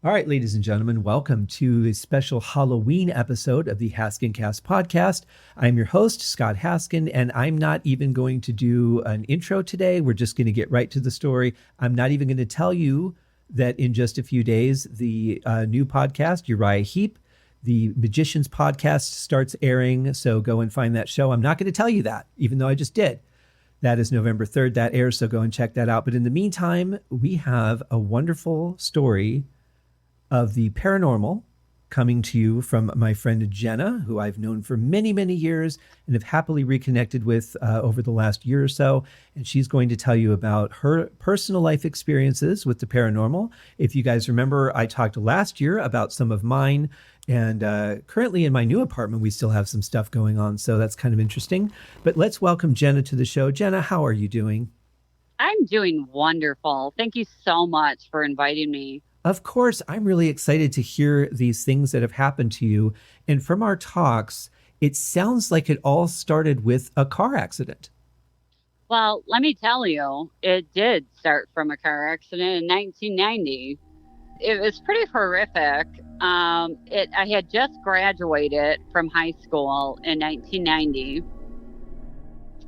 All right, ladies and gentlemen, welcome to a special Halloween episode of the HaskinCast Podcast. I'm your host, Scott Haskin, and I'm not even going to do an intro today. We're just going to get right to the story. I'm not even going to tell you that in just a few days, the new podcast, Uriah Heep, the Magicians Podcast, starts airing. So go and find that show. I'm not going to tell you that, even though I just did. That is November 3rd. That airs, so go and check that out. But in the meantime, we have a wonderful story of the paranormal coming to you from my friend Jenna, who I've known for many, many years and have happily reconnected with over the last year or so. And she's going to tell you about her personal life experiences with the paranormal. If you guys remember, I talked last year about some of mine. And currently in my new apartment, we still have some stuff going on. So that's kind of interesting. But let's welcome Jenna to the show. Jenna, how are you doing? I'm doing wonderful. Thank you so much for inviting me. Of course, I'm really excited to hear these things that have happened to you. And from our talks, it sounds like it all started with a car accident. Well, let me tell you, it did start from a car accident in 1990. It was pretty horrific. I had just graduated from high school in 1990.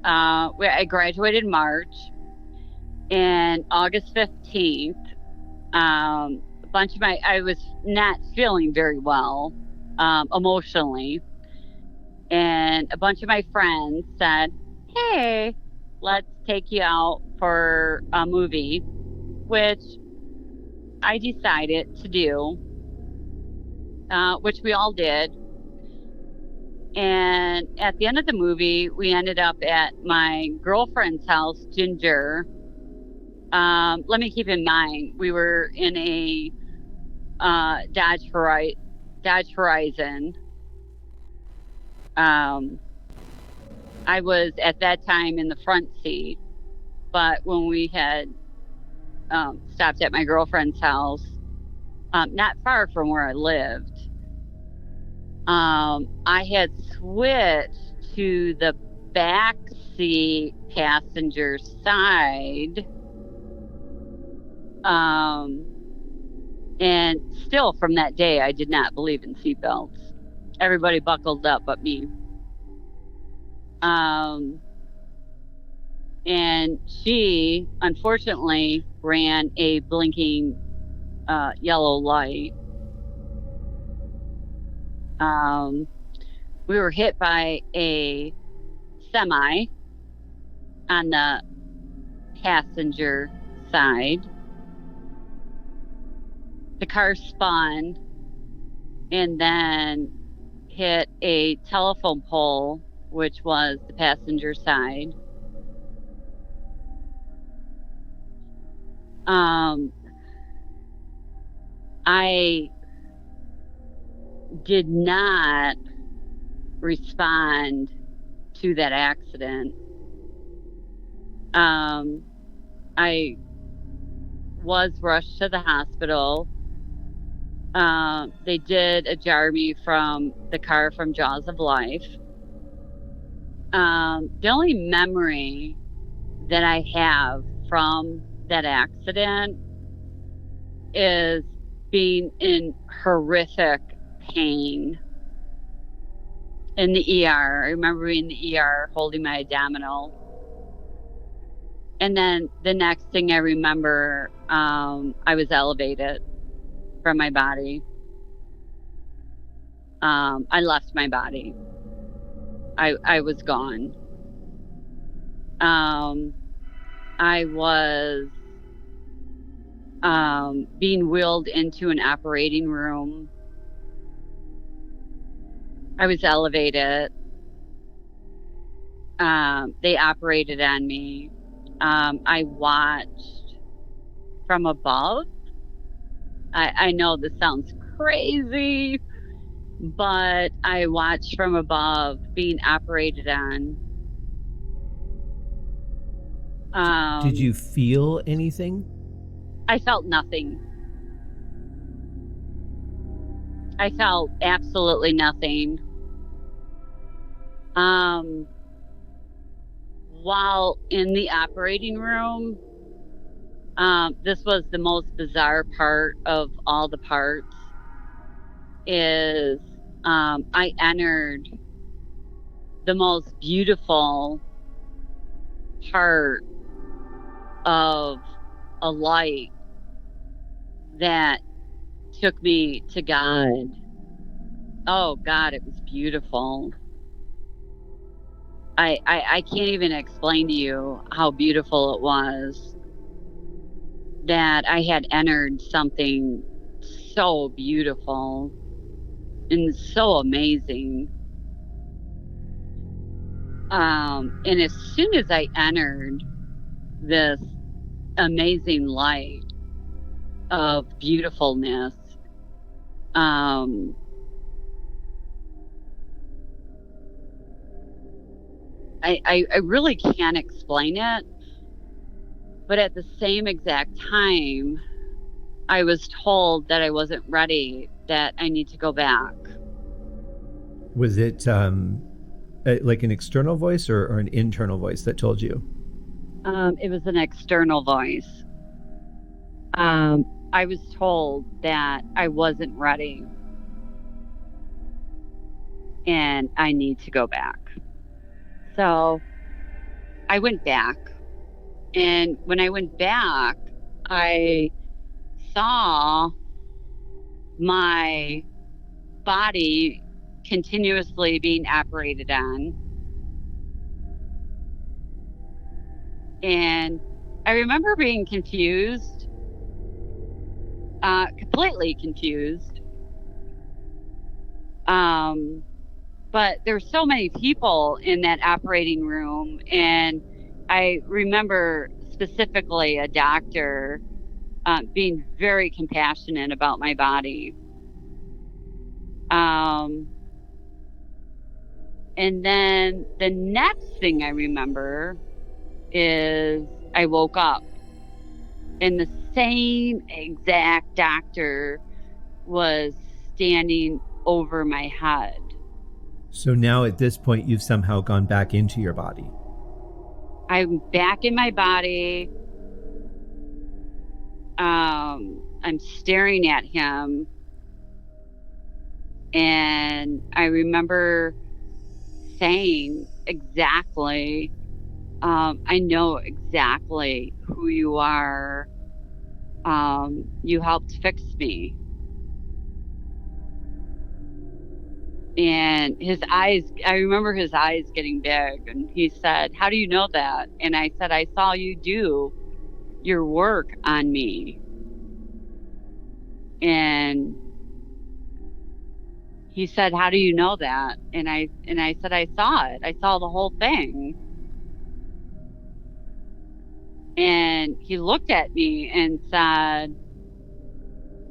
I graduated in March. And August 15th, I was not feeling very well emotionally. And a bunch of my friends said, hey, let's take you out for a movie, which I decided to do, which we all did. And at the end of the movie, we ended up at my girlfriend's house, Ginger. Let me keep in mind, we were in a Dodge Horizon. I was at that time in the front seat, but when we had stopped at my girlfriend's house, not far from where I lived, I had switched to the back seat passenger side. And still from that day, I did not believe in seatbelts. Everybody buckled up but me. And she, unfortunately, ran a blinking yellow light. We were hit by a semi on the passenger side. The car spun and then hit a telephone pole, which was the passenger side. I did not respond to that accident. I was rushed to the hospital. They did eject me from the car from Jaws of Life. The only memory that I have from that accident is being in horrific pain in the ER. I remember being in the ER holding my abdominal. And then the next thing I remember, I was elevated from my body. I left my body. I was gone. I was being wheeled into an operating room. I was elevated. They operated on me. I watched from above. I know this sounds crazy, but I watched from above being operated on. Did you feel anything? I felt nothing. I felt absolutely nothing. While in the operating room, This was the most bizarre part of all the parts is I entered the most beautiful part of a light that took me to God. Oh God, it was beautiful. I can't even explain to you how beautiful it was that I had entered something so beautiful and so amazing. And as soon as I entered this amazing light of beautifulness, I really can't explain it, but at the same exact time, I was told that I wasn't ready, that I need to go back. Was it like an external voice or an internal voice that told you? It was an external voice. I was told that I wasn't ready and I need to go back. So I went back. And when I went back, I saw my body continuously being operated on. And I remember being confused, completely confused. But there's so many people in that operating room. And I remember specifically a doctor being very compassionate about my body. And then the next thing I remember is I woke up and the same exact doctor was standing over my head. So now at this point, you've somehow gone back into your body. I'm back in my body. I'm staring at him. And I remember saying exactly, I know exactly who you are. You helped fix me. And his eyes, I remember his eyes getting big, and he said, "How do you know that?" And I said, "I saw you do your work on me." And he said, "How do you know that?" And I said, "I saw it. I saw the whole thing." And he looked at me and said,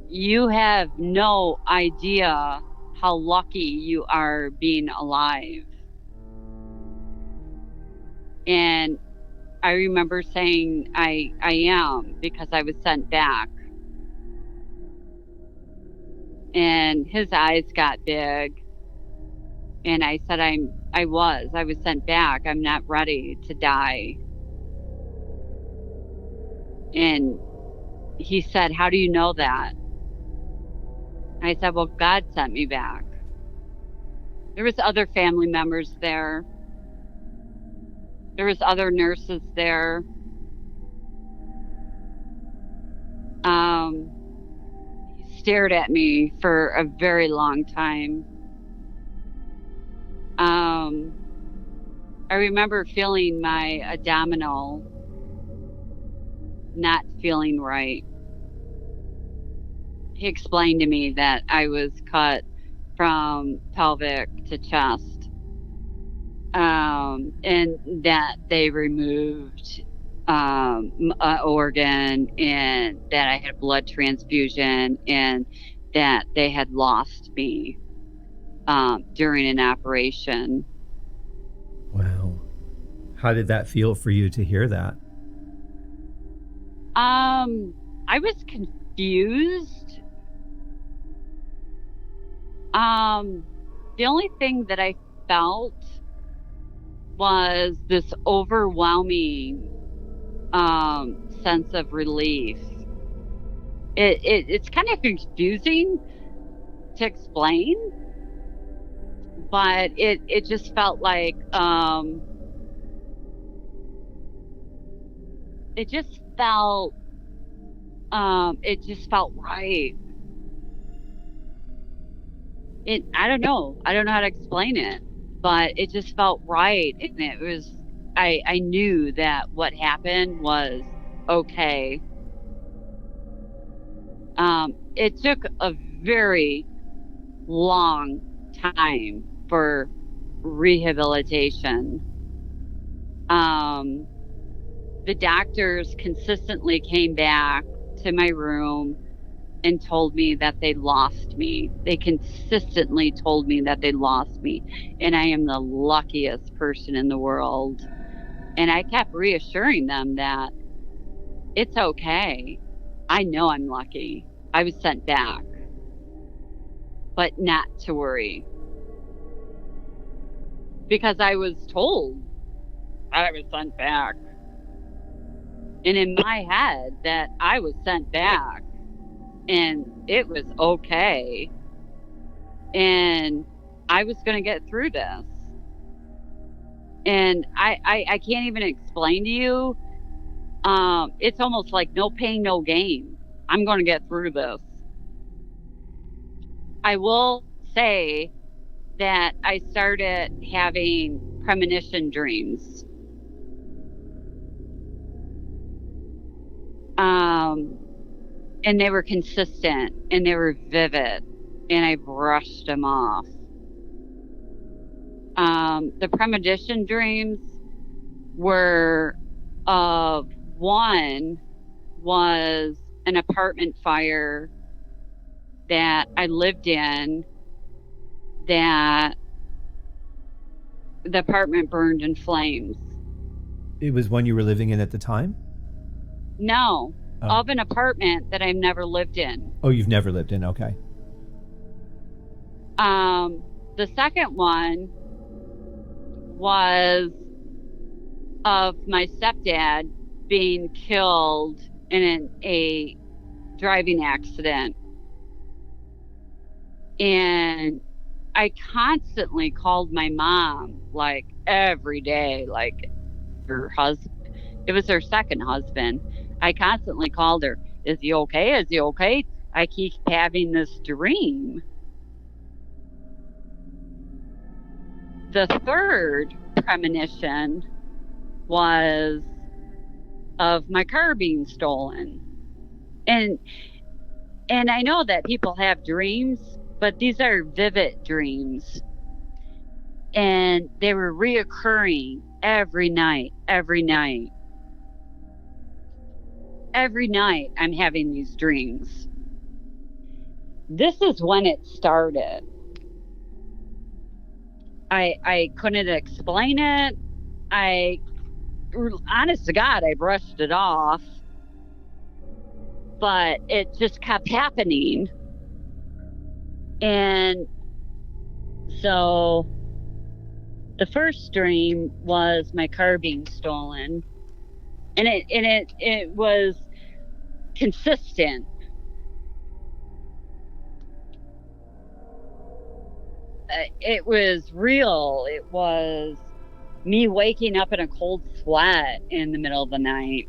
"You have no idea how lucky you are being alive." And I remember saying, I am, because I was sent back. And his eyes got big. And I said, I was sent back. I'm not ready to die. And he said, "How do you know that?" I said, "Well, God sent me back." There was other family members there. There was other nurses there. He stared at me for a very long time. I remember feeling my abdominal not feeling right. He explained to me that I was cut from pelvic to chest, and that they removed an organ, and that I had a blood transfusion, and that they had lost me during an operation. Wow. How did that feel for you to hear that? I was confused. The only thing that I felt was this overwhelming sense of relief. It's kind of confusing to explain, but it just felt like it just felt right. I don't know how to explain it, but it just felt right, and it was I knew that what happened was okay. It took a very long time for rehabilitation. The doctors consistently came back to my room and told me that they lost me. They consistently told me that they lost me, and I am the luckiest person in the world. And I kept reassuring them that it's okay. I know I'm lucky. I was sent back, but not to worry, because I was told I was sent back. And in my head that I was sent back and it was okay. And I was going to get through this. And I can't even explain to you. It's almost like no pain, no gain. I'm going to get through this. I will say that I started having premonition dreams. And they were consistent and they were vivid, and I brushed them off. The premonition dreams were one was an apartment fire that I lived in, that the apartment burned in flames. It was one you were living in at the time? No, of an apartment that I've never lived in. Oh, you've never lived in, okay. The second one was of my stepdad being killed in a driving accident. And I constantly called my mom, like, every day, like her husband. It was her second husband. I constantly called her. Is he okay? Is he okay? I keep having this dream. The third premonition was of my car being stolen. And I know that people have dreams, but these are vivid dreams. And they were reoccurring every night. Every night I'm having these dreams. This is when it started. I couldn't explain it. Honest to God, I brushed it off. But it just kept happening. And so the first dream was my car being stolen. And it was consistent. It was real. It was me waking up in a cold sweat in the middle of the night.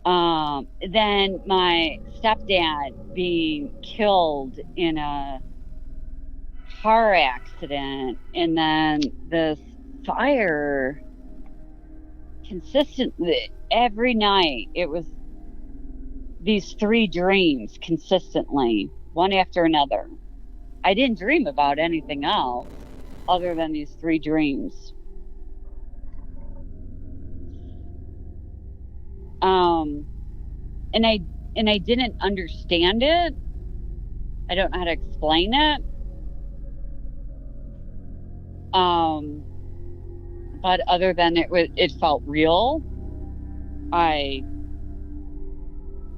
Then my stepdad being killed in a car accident, and then this fire. Consistently every night it was these three dreams consistently, one after another. I didn't dream about anything else other than these three dreams. And I didn't understand it. I don't know how to explain it. But other than it felt real. I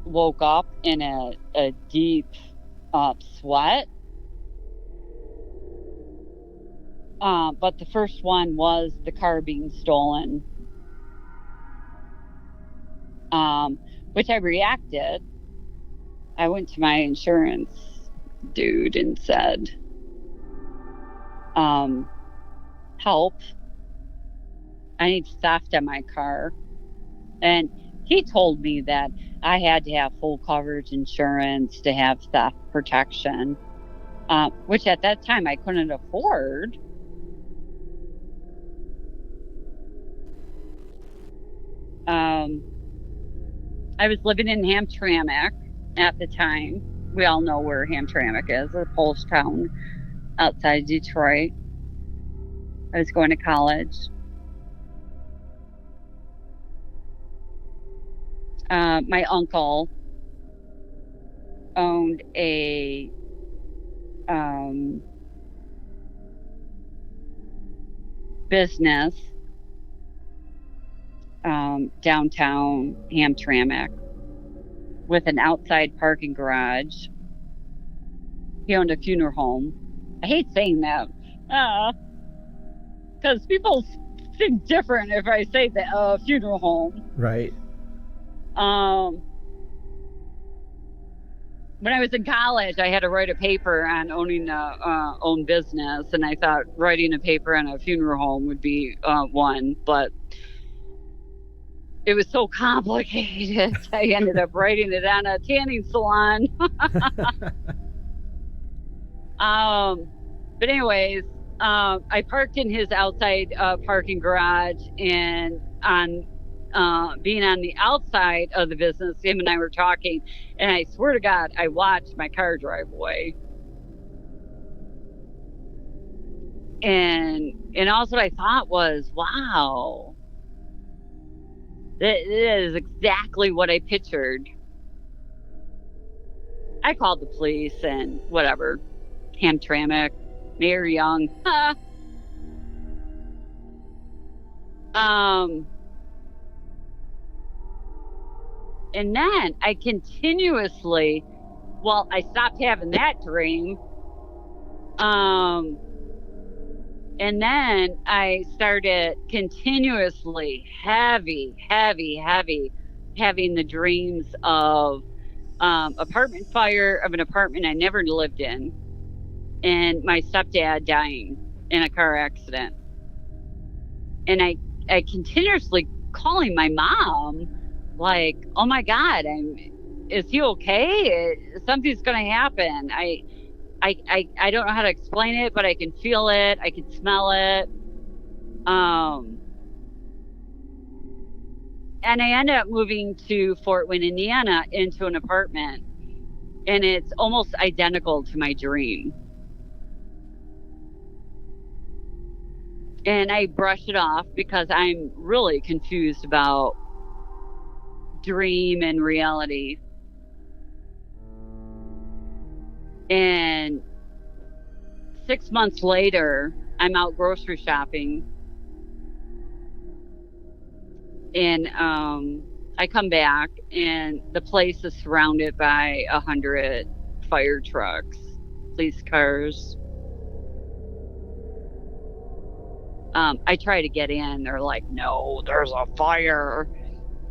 woke up in a deep sweat. But the first one was the car being stolen. which I reacted. I went to my insurance dude and said, help. I need theft in my car. And he told me that I had to have full coverage insurance to have theft protection, which at that time I couldn't afford. I was living in Hamtramck at the time. We all know where Hamtramck is, a Polish town outside Detroit. I was going to college. My uncle owned a business downtown Hamtramck with an outside parking garage. He owned a funeral home. I hate saying that because people think different if I say that funeral home. Right. When I was in college, I had to write a paper on owning a own business, and I thought writing a paper on a funeral home would be one, but it was so complicated. I ended up writing it on a tanning salon. But anyways, I parked in his outside parking garage, and on being on the outside of the business, him and I were talking, and I swear to God, I watched my car drive away. And also what I thought was, wow, that is exactly what I pictured. I called the police and whatever, Hamtramck, Mayor Young. And then I continuously, I stopped having that dream. And then I started continuously having the dreams of apartment fire of an apartment I never lived in, and my stepdad dying in a car accident. And I continuously calling my mom, like, oh my God, is he okay? Something's going to happen. I don't know how to explain it, but I can feel it. I can smell it. And I ended up moving to Fort Wayne, Indiana, into an apartment, and it's almost identical to my dream. And I brush it off because I'm really confused about dream and reality. And 6 months later, I'm out grocery shopping, and I come back, and the place is surrounded by 100 fire trucks, police cars. I try to get in. They're like, no, there's a fire.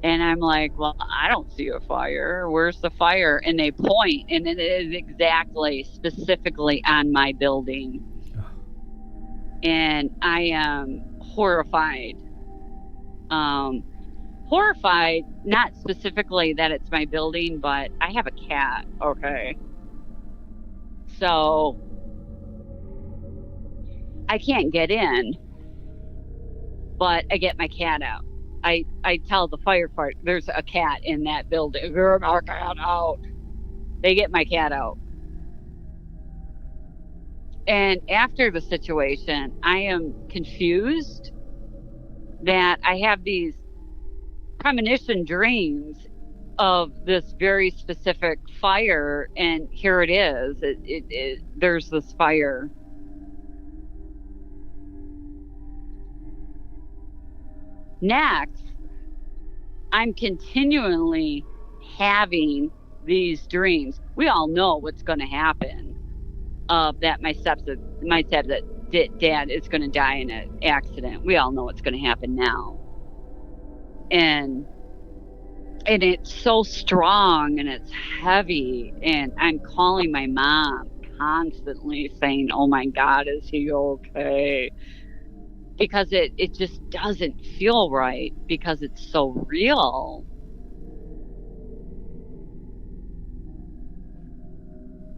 And I'm like, well, I don't see a fire. Where's the fire? And they point, and it is specifically on my building. And I am horrified. Horrified, not specifically that it's my building, but I have a cat, okay? So I can't get in, but I get my cat out. I tell the firefighter there's a cat in that building. Get my cat out. They get my cat out. And after the situation, I am confused that I have these premonition dreams of this very specific fire, and here it is. There's this fire. Next, I'm continually having these dreams. We all know what's going to happen. That my stepdad is going to die in an accident. We all know what's going to happen now. And And it's so strong and it's heavy. And I'm calling my mom constantly saying, oh my God, is he okay? Because it just doesn't feel right because it's so real.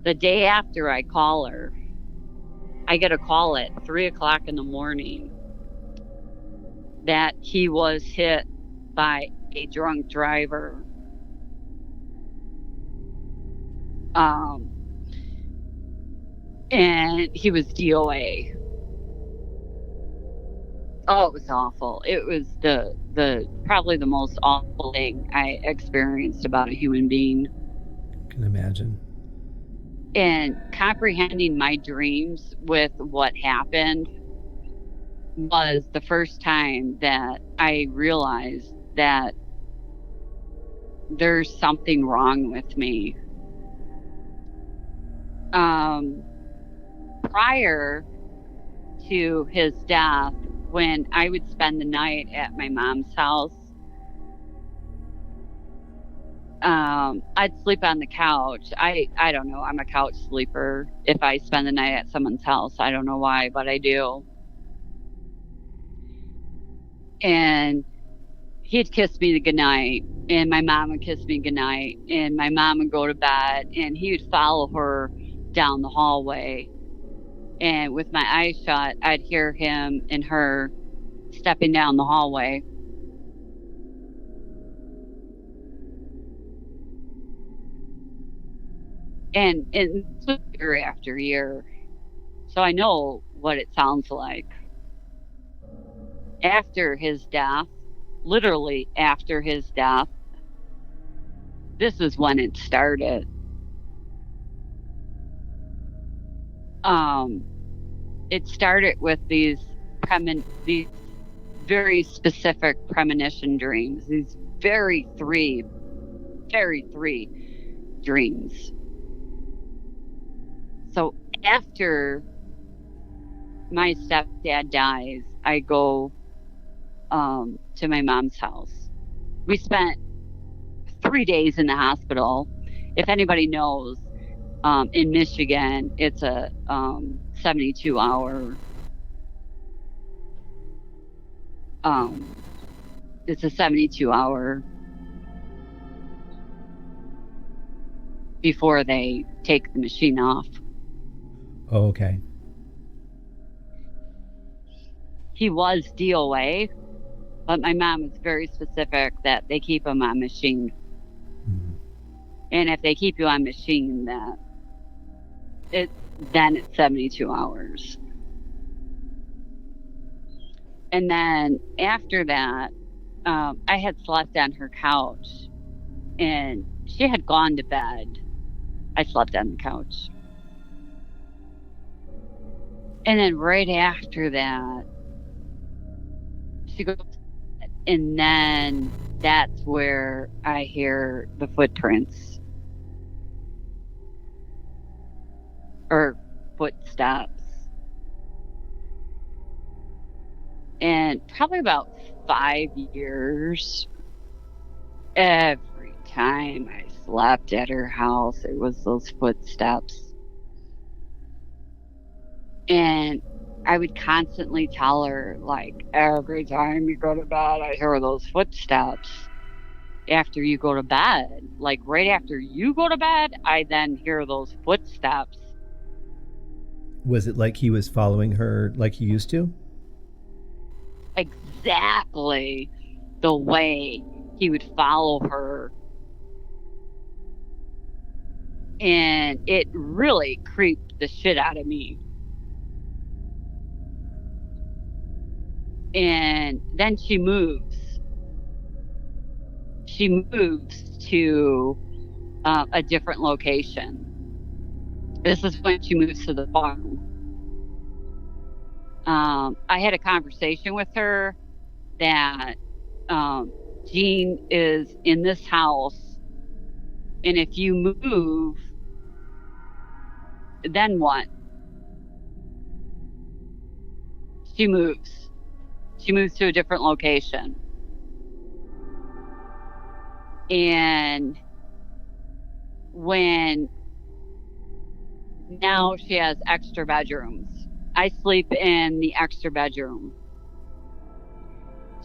The day after I call her, I get a call at 3:00 in the morning that he was hit by a drunk driver. And he was DOA. Oh, it was awful. It was the probably the most awful thing I experienced about a human being. I can imagine. And comprehending my dreams with what happened was the first time that I realized that there's something wrong with me. Prior to his death, when I would spend the night at my mom's house, I'd sleep on the couch. I don't know. I'm a couch sleeper. If I spend the night at someone's house, I don't know why, but I do. And he'd kiss me goodnight, and my mom would kiss me goodnight, and my mom would go to bed, and he would follow her down the hallway. And with my eyes shut, I'd hear him and her stepping down the hallway. And this was year after year. So I know what it sounds like. After his death, literally after his death, this is when it started. It started with these very specific premonition dreams, these very three dreams. So after my stepdad dies, I go to my mom's house. We spent 3 days in the hospital. If anybody knows, in Michigan, it's a 72-hour. It's a 72-hour before they take the machine off. Oh, okay. He was DOA, but my mom was very specific that they keep him on machine. Mm-hmm. And if they keep you on machine, then it's 72 hours. And then after that, I had slept on her couch, and she had gone to bed. I slept on the couch. And then right after that, she goes, and then that's where I hear the footprints or footsteps. And probably about 5 years, every time I slept at her house, it was those footsteps. And I would constantly tell her, like, every time you go to bed, I hear those footsteps. After you go to bed, like right after you go to bed, I then hear those footsteps. Was it like he was following her like he used to? Exactly the way he would follow her. And it really creeped the shit out of me. And then she moves. She moves to a different location. This is when she moves to the farm. I had a conversation with her that Jean is in this house, and if you move, then what? She moves. She moves to a different location. And now she has extra bedrooms. I sleep in the extra bedroom.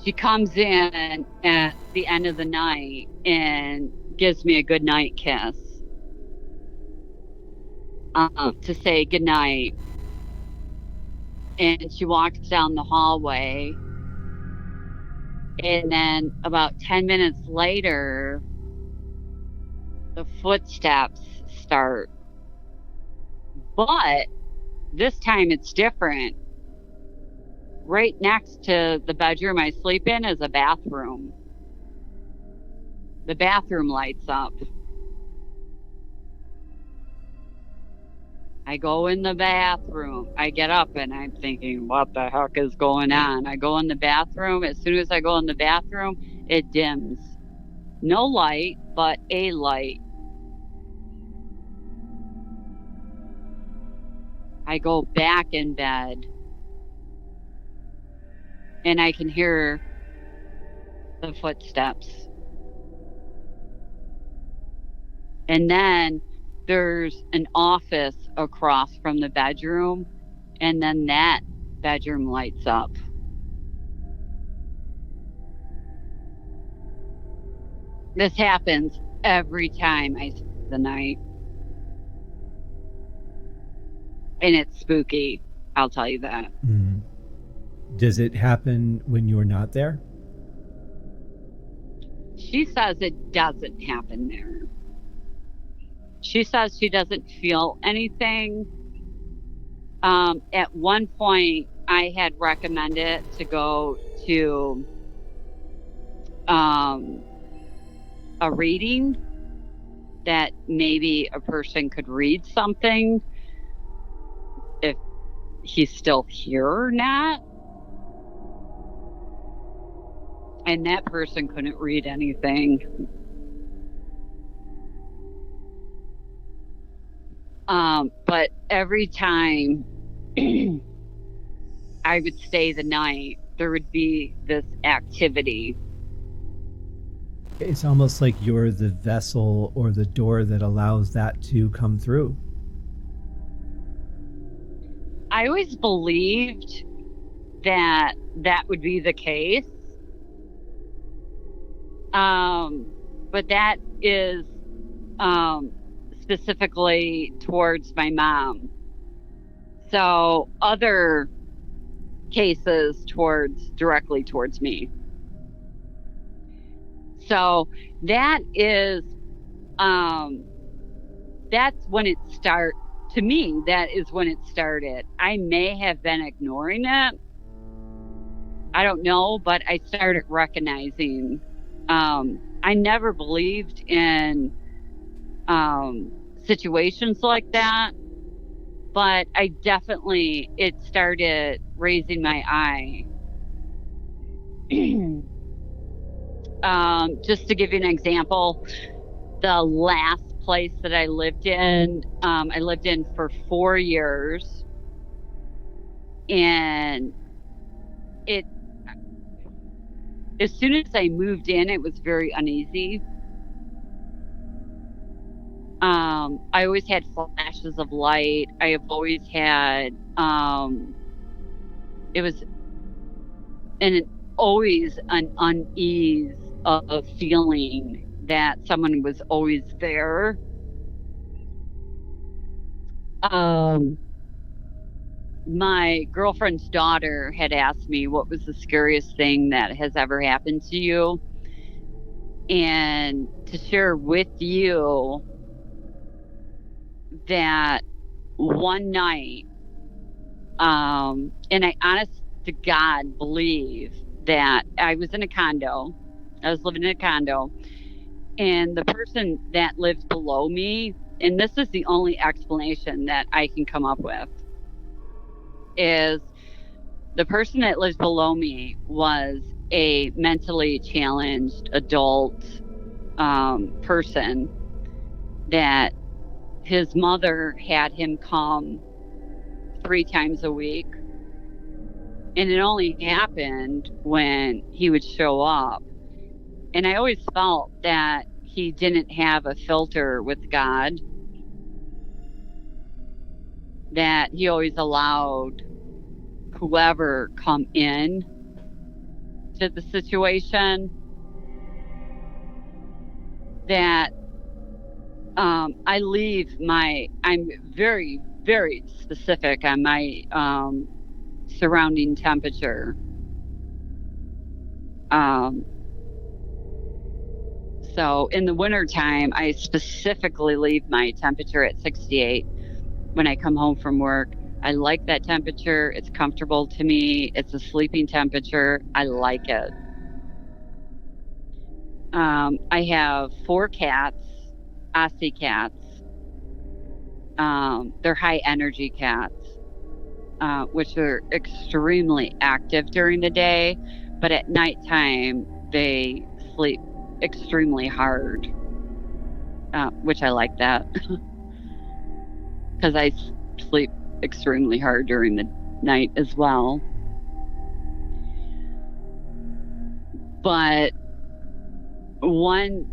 She comes in at the end of the night and gives me a goodnight kiss to say goodnight. And she walks down the hallway. And then about 10 minutes later, the footsteps start. But this time it's different. Right next to the bedroom I sleep in is a bathroom. The bathroom lights up. I go in the bathroom. I get up and I'm thinking, what the heck is going on? I go in the bathroom. As soon as I go in the bathroom, it dims. No light, but a light. I go back in bed and I can hear the footsteps. And then there's an office across from the bedroom, and then that bedroom lights up. This happens every time I spend the night. And it's spooky, I'll tell you that. Mm. Does it happen when you're not there? She says it doesn't happen there. She says she doesn't feel anything. At one point, I had recommended to go to a reading that maybe a person could read something if he's still here or not. And that person couldn't read anything. But every time I would stay the night, there would be this activity. It's almost like you're the vessel or the door that allows that to come through. I always believed that would be the case. But that is specifically towards my mom. So other cases directly towards me. So that is, that's when it started. To me, that is when it started. I may have been ignoring it. I don't know, but I started recognizing. I never believed in situations like that, but it started raising my eye. Just to give you an example, the last place that I lived in for 4 years, and as soon as I moved in, it was very uneasy. I always had flashes of light. I have always had, it was always an unease of feeling that someone was always there. My girlfriend's daughter had asked me what was the scariest thing that has ever happened to you. And to share with you that one night, and I honest to God believe that I was in a condo. I was living in a condo, and the person that lives below me, and this is the only explanation that I can come up with, is the person that lives below me was a mentally challenged adult person that his mother had him come 3 times a week. And it only happened when he would show up. And I always felt that he didn't have a filter with God, that he always allowed whoever come in to the situation, that I'm very, very specific on my surrounding temperature. So in the wintertime, I specifically leave my temperature at 68 when I come home from work. I like that temperature. It's comfortable to me. It's a sleeping temperature. I like it. I have 4 cats, Aussie cats. They're high energy cats, which are extremely active during the day, but at nighttime they sleep extremely hard, which I like that because I sleep extremely hard during the night as well. But one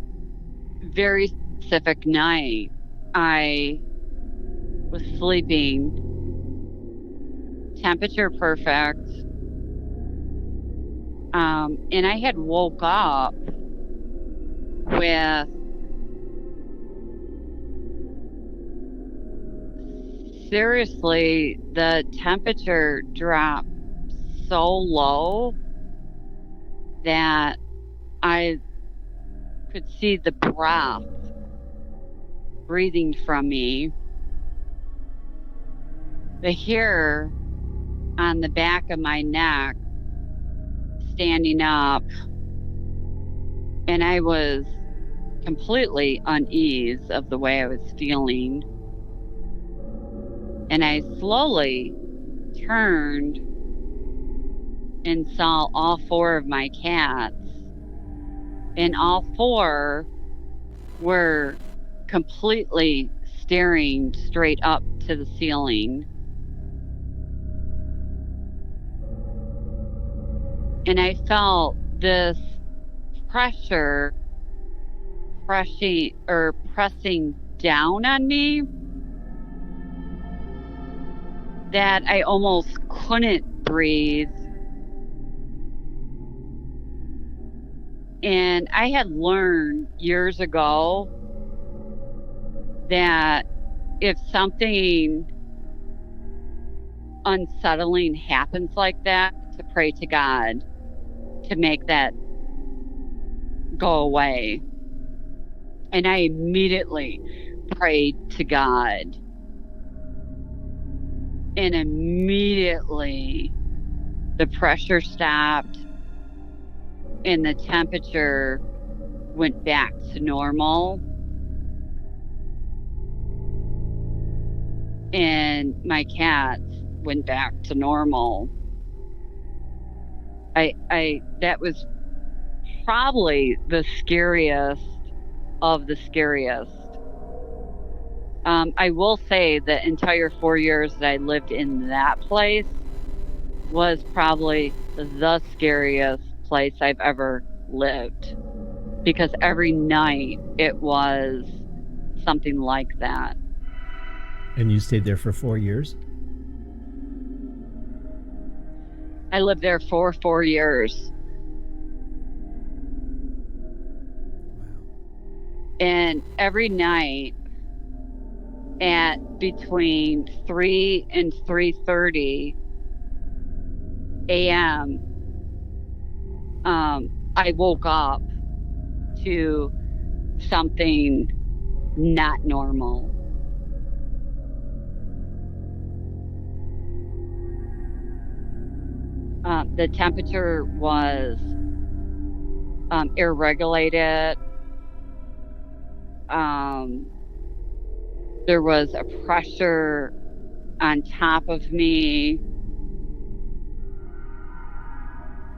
very specific night, I was sleeping, temperature perfect, and I had woke up with seriously, the temperature dropped so low that I could see the breath breathing from me. The hair on the back of my neck standing up, and I was completely unease of the way I was feeling. And I slowly turned and saw all 4 of my cats, and all 4 were completely staring straight up to the ceiling. And I felt this pressure pressing down on me that I almost couldn't breathe. And I had learned years ago that if something unsettling happens like that, to pray to God to make that go away. And I immediately prayed to God. And immediately the pressure stopped and the temperature went back to normal. And my cats went back to normal. That was probably the scariest of the scariest. I will say the entire 4 years that I lived in that place was probably the scariest place I've ever lived, because every night it was something like that. And you stayed there for 4 years? I lived there for 4 years. And every night at between 3 and 3:30 a.m., I woke up to something not normal. The temperature was irregulated. There was a pressure on top of me.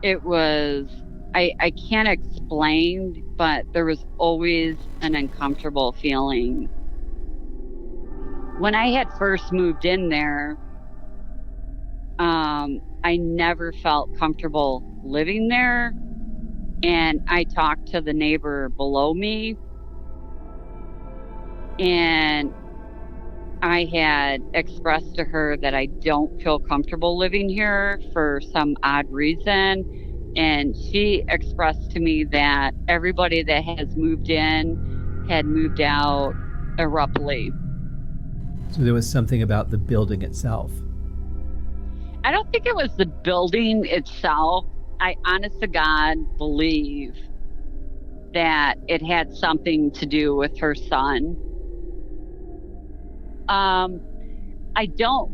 It was, I can't explain, but there was always an uncomfortable feeling. When I had first moved in there, I never felt comfortable living there. And I talked to the neighbor below me, And I had expressed to her that I don't feel comfortable living here for some odd reason. And she expressed to me that everybody that has moved in had moved out abruptly. So there was something about the building itself. I don't think it was the building itself. I honest to God believe that it had something to do with her son. I don't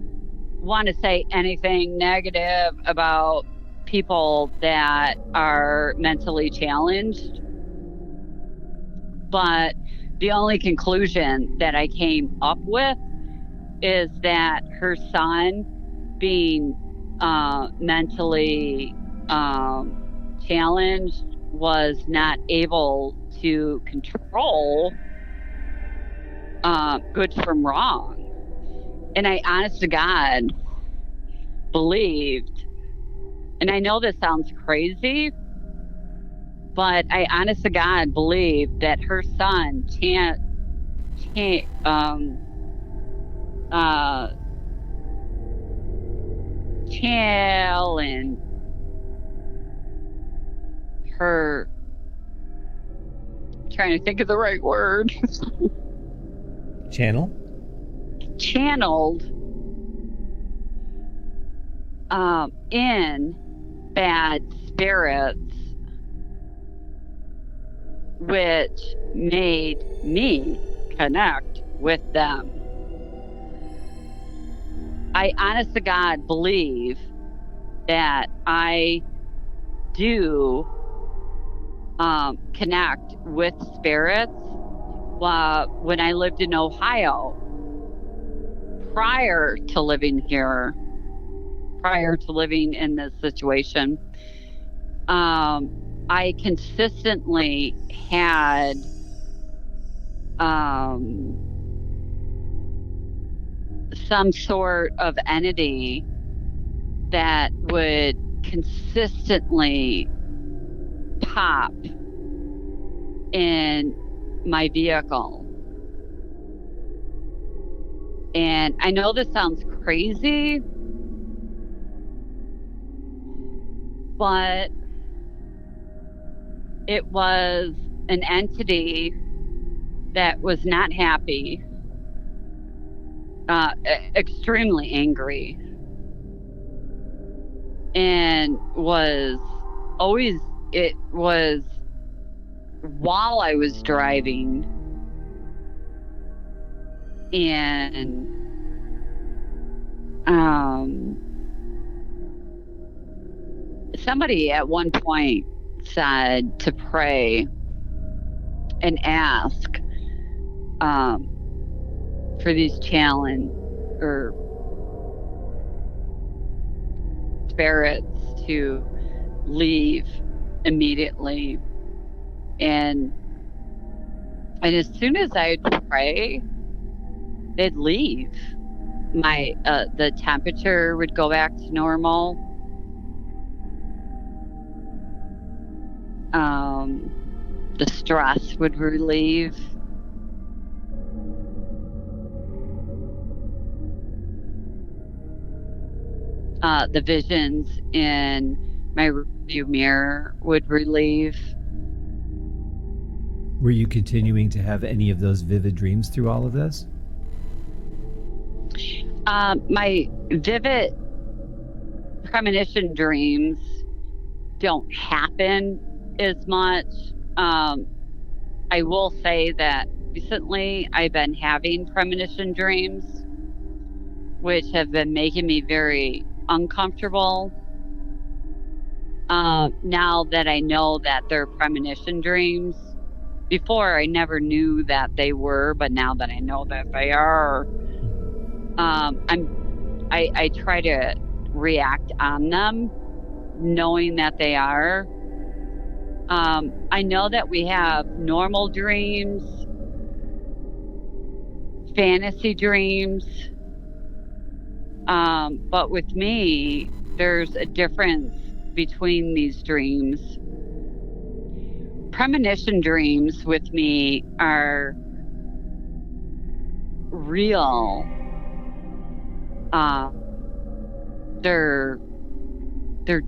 want to say anything negative about people that are mentally challenged, but the only conclusion that I came up with is that her son, being mentally challenged, was not able to control good from wrong. And I honest to God believed, and I know this sounds crazy, but I honest to God believed that her son challenge her, trying to think of the right word. Channeled in bad spirits, which made me connect with them. I honest to God believe that I do connect with spirits. When I lived in Ohio, prior to living here, prior to living in this situation, I consistently had some sort of entity that would consistently pop in my vehicle. And I know this sounds crazy, but it was an entity that was not happy, extremely angry, and was always, it was while I was driving, and somebody at one point said to pray and ask for these challenge or spirits to leave immediately. And as soon as I'd pray, they'd leave. My the temperature would go back to normal. The stress would relieve. The visions in my rearview mirror would relieve. Were you continuing to have any of those vivid dreams through all of this? My vivid premonition dreams don't happen as much. I will say that recently I've been having premonition dreams, which have been making me very uncomfortable. Now that I know that they're premonition dreams, before I never knew that they were, but now that I know that they are, I try to react on them, knowing that they are. I know that we have normal dreams, fantasy dreams, but with me, there's a difference between these dreams. Premonition dreams with me are real. They're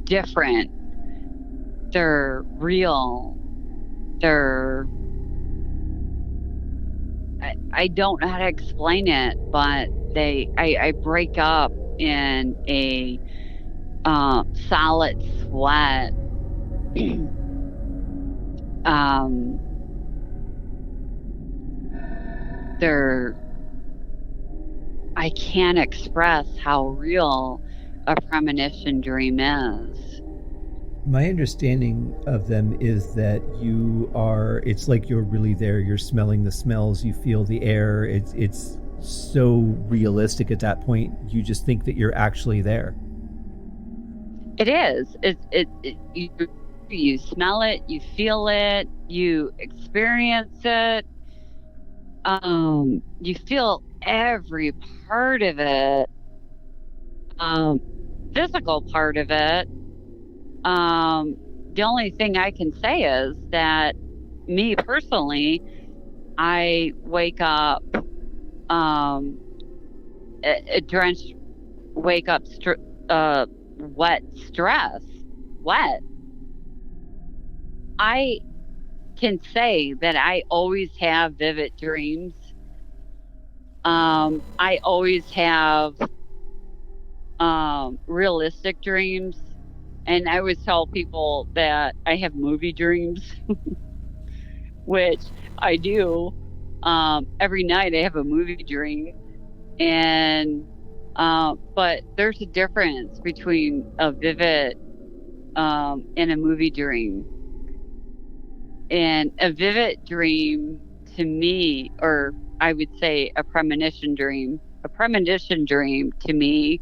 different. They're real. I don't know how to explain it, but I break up in a solid sweat. I can't express how real a premonition dream is. My understanding of them is that it's like you're really there. You're smelling the smells, you feel the air. It's so realistic at that point. You just think that you're actually there. It is. You smell it, you feel it, you experience it. You feel every part of it. Physical part of it. The only thing I can say is that me personally, I wake up, drenched, wet stress, wet. I can say that I always have vivid dreams. I always have, realistic dreams. And I always tell people that I have movie dreams, which I do. Every night I have a movie dream. And, but there's a difference between a vivid, and a movie dream. And a vivid dream to me, or I would say a premonition dream to me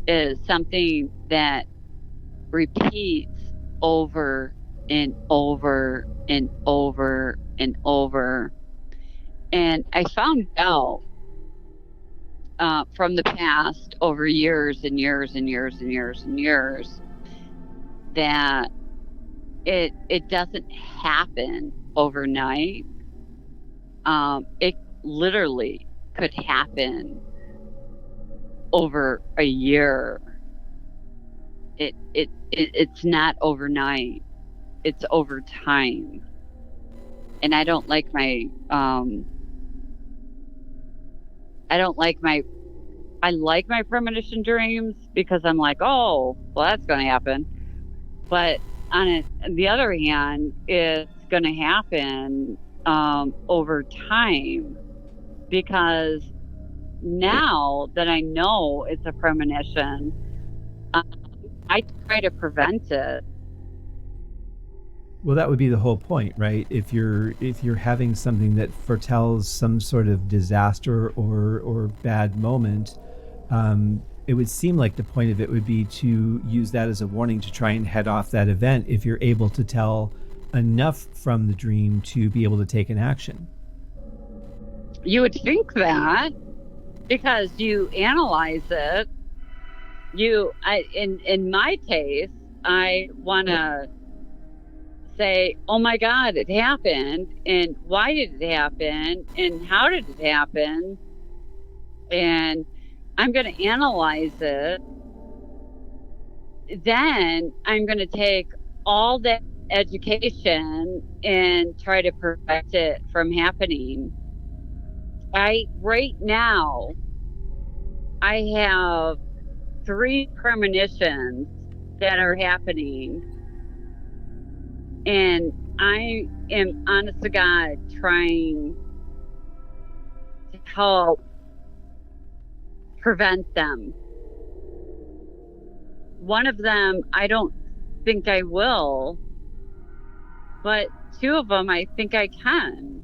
is something that repeats over and over and over and over. And I found out from the past over years and years and years and years and years that it doesn't happen overnight. It literally could happen over a year. It's not overnight. It's over time. And I like my premonition dreams because I'm like, oh, well, that's going to happen. But on the other hand, it's going to happen over time, because now that I know it's a premonition, I try to prevent it. Well, that would be the whole point, right? If you're having something that foretells some sort of disaster or bad moment, it would seem like the point of it would be to use that as a warning to try and head off that event if you're able to tell enough from the dream to be able to take an action. You would think that, because you analyze it. In my case, I want to say, oh my God, it happened, and why did it happen, and how did it happen, and I'm going to analyze it. Then I'm going to take all that education and try to prevent it from happening. Right now, I have 3 premonitions that are happening, and I am, honest to God, trying to help prevent them. One of them, I don't think I will, but 2 of them, I think I can.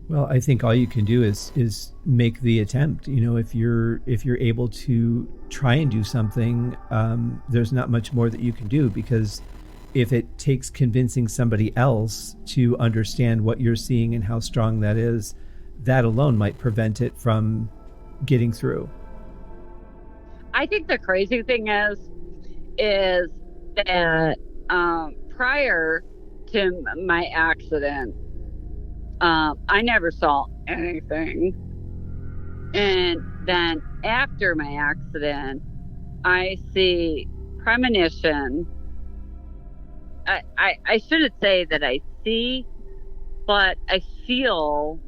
Well, I think all you can do is make the attempt. You know, if you're able to try and do something, there's not much more that you can do, because if it takes convincing somebody else to understand what you're seeing and how strong that is, that alone might prevent it from getting through. I think the crazy thing is that prior to my accident, I never saw anything. And then after my accident, I see premonition. I shouldn't say that I see, but I feel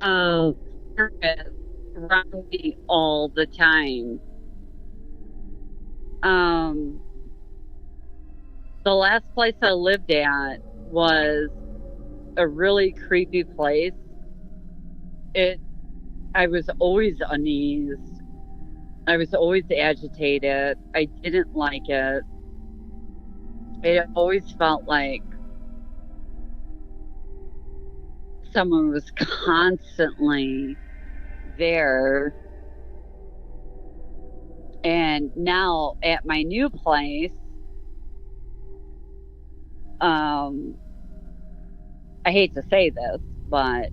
spirit around me all the time. The last place I lived at was a really creepy place. I was always uneasy. I was always agitated. I didn't like it. It always felt like someone was constantly there. And now at my new place, I hate to say this, but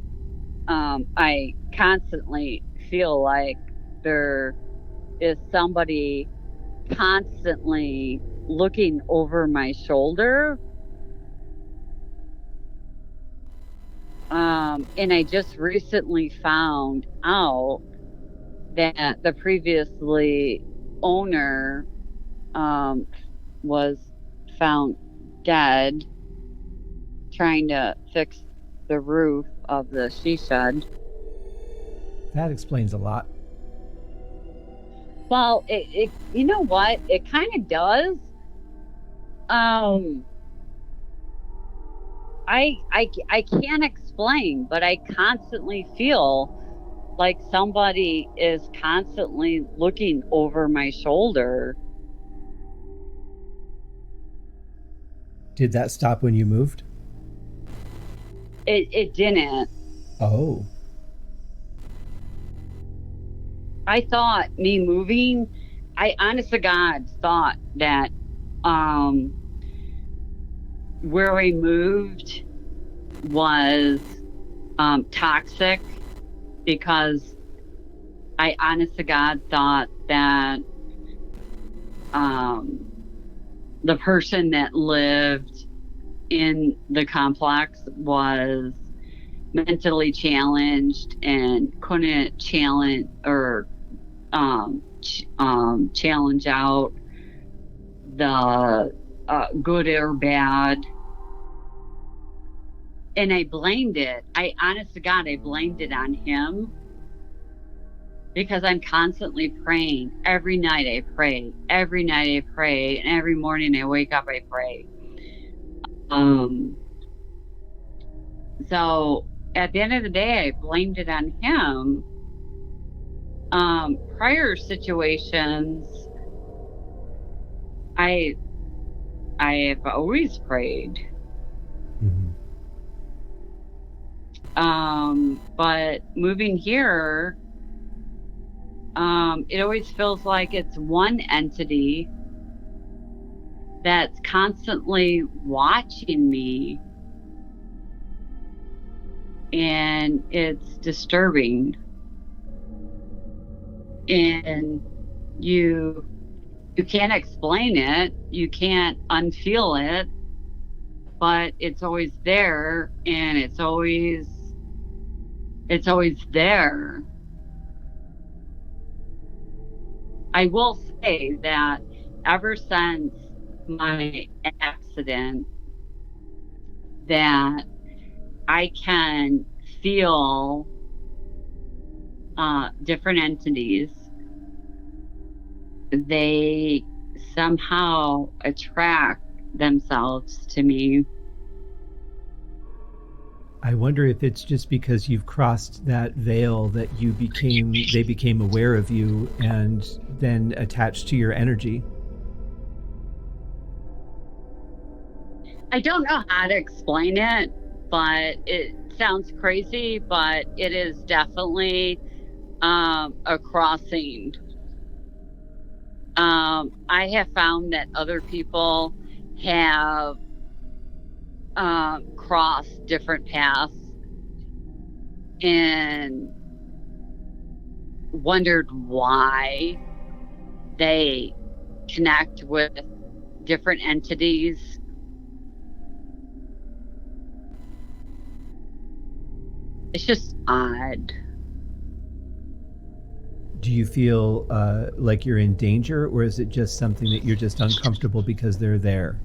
I constantly feel like there is somebody constantly looking over my shoulder. And I just recently found out that the previously owner was found dead trying to fix the roof of the she shed. That explains a lot. Well, it you know what? It kind of does. I can't explain, but I constantly feel like somebody is constantly looking over my shoulder. Did that stop when you moved? It didn't. Oh. I thought me moving, I honest to God thought that where we moved was toxic, because I honest to God thought that the person that lived in the complex was mentally challenged and couldn't challenge or challenge out the good or bad. And I blamed it. I honest to God, I blamed it on him, because I'm constantly praying. Every night I pray. Every night I pray. And every morning I wake up, I pray. So at the end of the day, I blamed it on him. Prior situations, I have always prayed. Mm-hmm. But moving here, it always feels like it's one entity that's constantly watching me, and it's disturbing. And you can't explain it, you can't unfeel it, but it's always there, and it's always there. I will say that ever since my accident, that I can feel different entities. They somehow attract themselves to me. I wonder if it's just because you've crossed that veil that they became aware of you and then attached to your energy. I don't know how to explain it, but it sounds crazy, but it is definitely a crossing. I have found that other people have crossed different paths and wondered why they connect with different entities. It's just odd. Do you feel like you're in danger, or is it just something that you're just uncomfortable because they're there?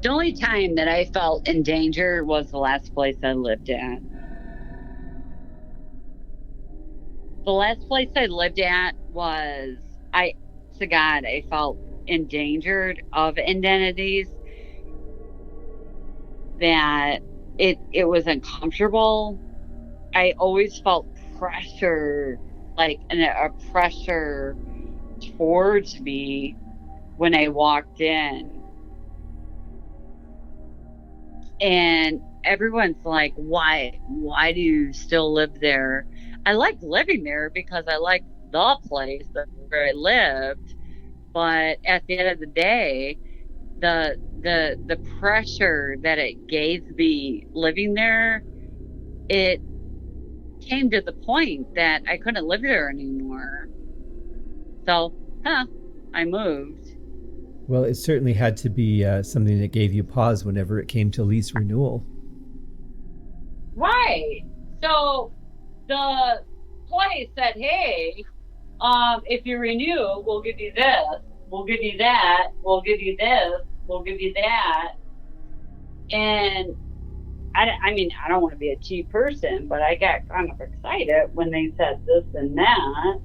The only time that I felt in danger was the last place I lived at. The last place I lived at was, to God, I felt endangered of identities, that it was uncomfortable. I always felt pressure, like a pressure towards me when I walked in. And everyone's like, why do you still live there? I liked living there because I liked the place where I lived. But at the end of the day, the pressure that it gave me living there, it came to the point that I couldn't live there anymore. So, I moved. Well, it certainly had to be something that gave you pause whenever it came to lease renewal. Right. So the place said, hey, if you renew, we'll give you this, we'll give you that, we'll give you this, we'll give you that. And I mean, I don't want to be a cheap person, but I got kind of excited when they said this and that.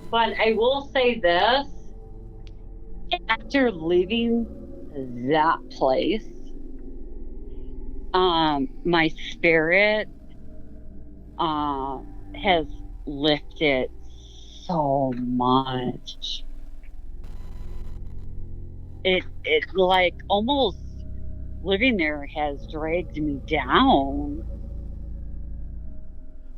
But I will say this, after leaving that place, my spirit has lifted so much. It like almost living there has dragged me down.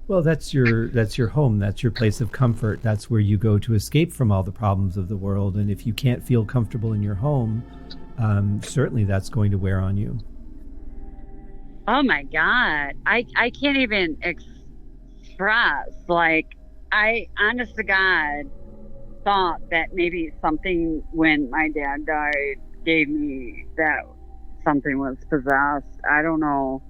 Well, that's your home. That's your place of comfort. That's where you go to escape from all the problems of the world. And if you can't feel comfortable in your home, certainly that's going to wear on you. Oh my God. I can't even express. Like, I, honest to God, thought that maybe something, when my dad died, gave me that something was possessed. I don't know.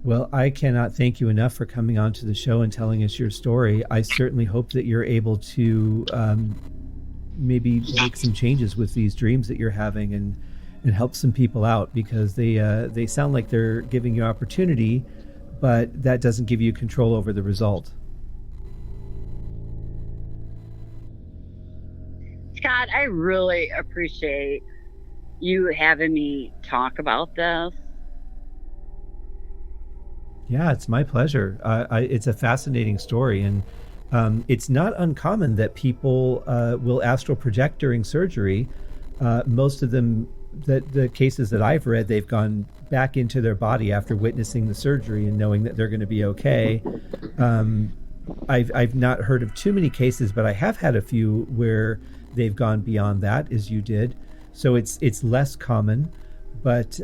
Well, I cannot thank you enough for coming on to the show and telling us your story. I certainly hope that you're able to maybe make some changes with these dreams that you're having and help some people out, because they sound like they're giving you opportunity, but that doesn't give you control over the result. Scott, I really appreciate you having me talk about this. Yeah, it's my pleasure. It's a fascinating story, and it's not uncommon that people will astral project during surgery. Most of them, the cases that I've read, they've gone back into their body after witnessing the surgery and knowing that they're going to be okay. I've not heard of too many cases, but I have had a few where they've gone beyond that, as you did. So it's less common. But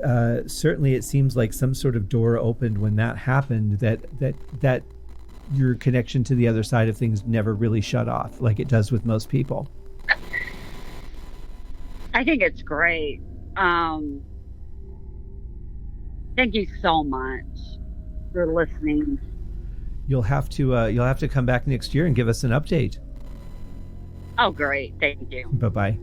certainly it seems like some sort of door opened when that happened, that your connection to the other side of things never really shut off like it does with most people. I think it's great. Thank you so much for listening. You'll have to come back next year and give us an update. Oh, great. Thank you. Bye-bye.